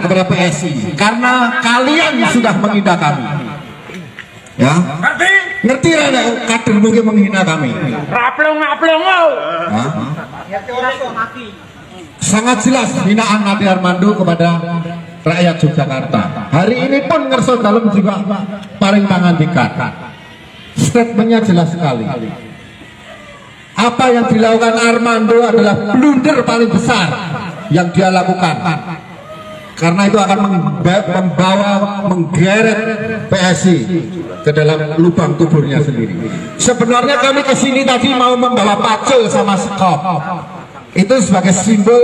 kepada PSI karena kalian sudah menghina kami. Ya, ngerti ada kader mungkin menghina kami. Raplong. Ya. Sangat jelas hinaan Ade Armando kepada rakyat Yogyakarta. Hari ini pun Ngerso Dalem juga paling pangandikan. Statementnya jelas sekali. Apa yang dilakukan Armando adalah blunder paling besar yang dia lakukan. Karena itu akan menggeret PSI ke dalam lubang kuburnya sendiri. Sebenarnya kami kesini tadi mau membawa pacul sama sekop. Itu sebagai simbol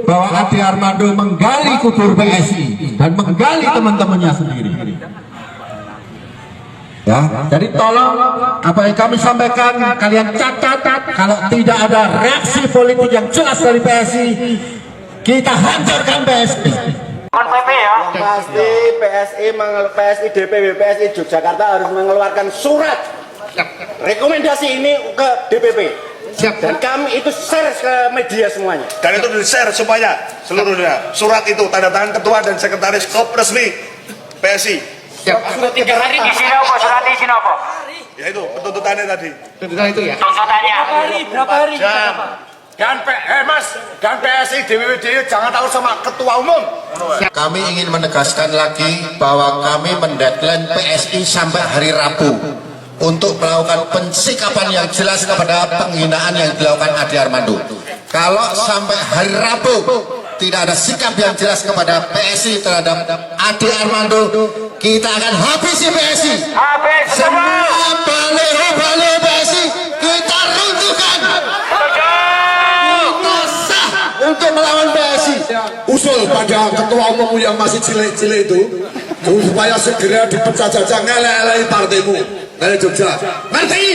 bahwa Ade Armando menggali kubur PSI dan menggali teman-temannya sendiri. Ya, jadi tolong apa yang kami sampaikan kalian catat. Kalau tidak ada reaksi politik yang jelas dari PSI, kita hancurkan PSI. Yang pasti PSI DPP PSI Yogyakarta harus mengeluarkan surat rekomendasi ini ke DPP. Dan kami itu share ke media semuanya. Dan itu di-share supaya seluruhnya surat itu tanda tangan ketua dan sekretaris KOP resmi PSI. Sudah 3 hari di sini apa? Surat di sini apa? Ya itu tuntutannya tadi. Tuntutan itu ya. Tuntutannya. Berapa hari? Dan PSI DPD jangan tahu sama ketua umum. Kami ingin menegaskan lagi bahwa kami mendeadline PSI sampai hari Rabu untuk melakukan pensikapan yang jelas kepada penghinaan yang dilakukan Ade Armando. Kalau sampai hari Rabu tidak ada sikap yang jelas kepada PSI terhadap Ade Armando, kita akan habisi PSI. Habis semua. Semua baliho-baliho PSI kita runtuhkan. Kita sah untuk melawan PSI. Usul pada ketua umum yang masih cilik-cilik itu supaya segera dipecat saja, ngelek-elek partaimu. Jogja. Ngerti?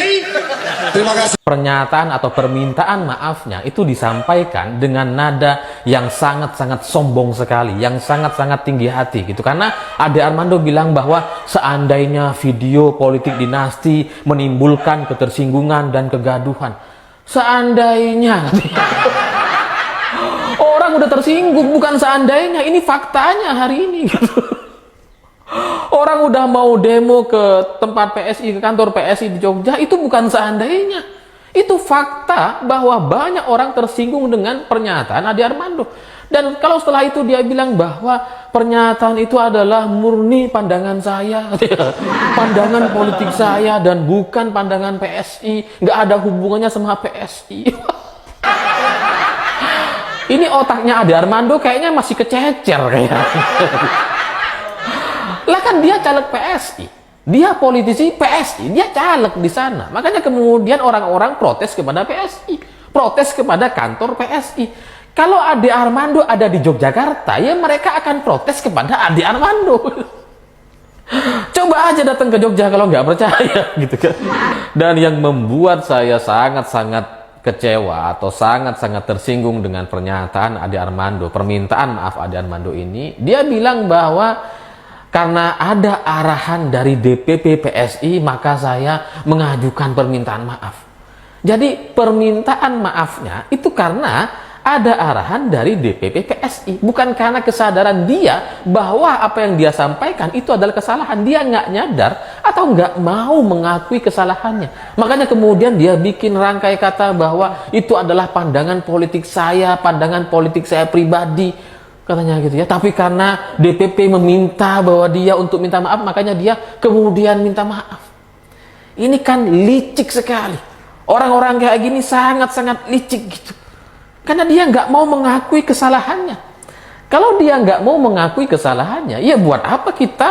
Terima kasih. Pernyataan atau permintaan maafnya itu disampaikan dengan nada yang sangat-sangat sombong sekali, yang sangat-sangat tinggi hati gitu. Karena Ade Armando bilang bahwa seandainya video politik dinasti menimbulkan ketersinggungan dan kegaduhan, seandainya orang udah tersinggung, bukan seandainya, ini faktanya hari ini gitu. Orang udah mau demo ke tempat PSI, ke kantor PSI di Jogja, itu bukan seandainya. Itu fakta bahwa banyak orang tersinggung dengan pernyataan Ade Armando. Dan kalau setelah itu dia bilang bahwa pernyataan itu adalah murni pandangan saya, pandangan politik saya, dan bukan pandangan PSI, nggak ada hubungannya sama PSI. Ini otaknya Ade Armando kayaknya masih kececer kayaknya. Lah kan dia caleg PSI, dia politisi PSI, dia caleg di sana. Makanya kemudian orang-orang protes kepada PSI, protes kepada kantor PSI. Kalau Ade Armando ada di Yogyakarta, ya mereka akan protes kepada Ade Armando. Coba aja datang ke Jogja kalau nggak percaya gitu kan. Dan yang membuat saya sangat-sangat kecewa atau sangat-sangat tersinggung dengan pernyataan Ade Armando, permintaan maaf Ade Armando ini, dia bilang bahwa karena ada arahan dari DPP PSI, maka saya mengajukan permintaan maaf. Jadi permintaan maafnya itu karena ada arahan dari DPP PSI, bukan karena kesadaran dia bahwa apa yang dia sampaikan itu adalah kesalahan. Dia nggak nyadar atau nggak mau mengakui kesalahannya. Makanya kemudian dia bikin rangkai kata bahwa itu adalah pandangan politik saya, pandangan politik saya pribadi. Katanya gitu ya, tapi karena DPP meminta bahwa dia untuk minta maaf, makanya dia kemudian minta maaf. Ini kan licik sekali. Orang-orang kayak gini sangat-sangat licik gitu. Karena dia nggak mau mengakui kesalahannya. Kalau dia nggak mau mengakui kesalahannya, ya buat apa kita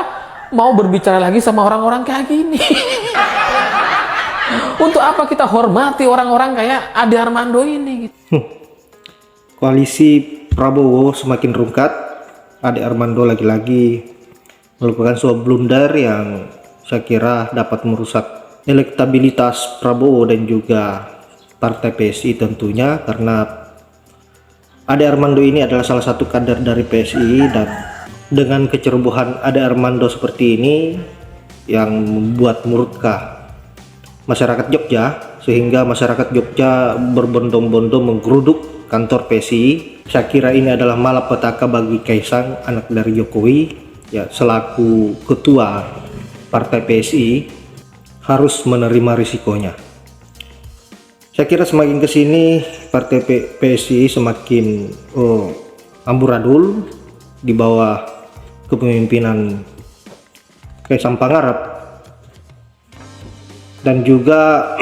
mau berbicara lagi sama orang-orang kayak gini? Untuk apa kita hormati orang-orang kayak Ade Armando ini gitu. Koalisi Prabowo semakin rungkat. Ade Armando lagi-lagi melakukan sebuah blunder yang saya kira dapat merusak elektabilitas Prabowo dan juga partai PSI tentunya, karena Ade Armando ini adalah salah satu kader dari PSI, dan dengan kecerobohan Ade Armando seperti ini yang membuat murka masyarakat Jogja, sehingga masyarakat Jogja berbondong-bondong menggeruduk kantor PSI. Saya kira ini adalah malapetaka bagi Kaisang, anak dari Jokowi, ya selaku ketua partai PSI harus menerima risikonya. Saya kira semakin kesini partai PSI semakin amburadul di bawah kepemimpinan Kaisang Pangarep, dan juga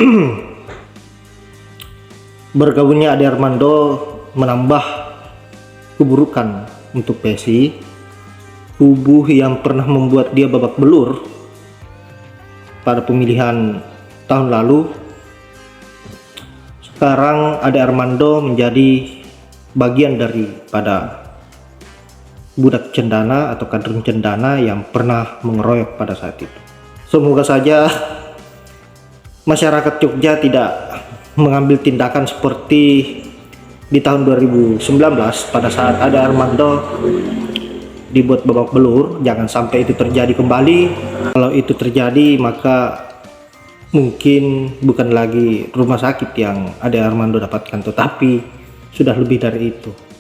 bergabungnya Ade Armando menambah keburukan untuk PSI, kubu yang pernah membuat dia babak belur pada pemilihan tahun lalu. Sekarang Ade Armando menjadi bagian daripada budak cendana atau kader cendana yang pernah mengeroyok pada saat itu. Semoga saja masyarakat Jogja tidak mengambil tindakan seperti di tahun 2019 pada saat Ade Armando dibuat babak belur. Jangan sampai itu terjadi kembali. Kalau itu terjadi, maka mungkin bukan lagi rumah sakit yang Ade Armando dapatkan, tetapi sudah lebih dari itu.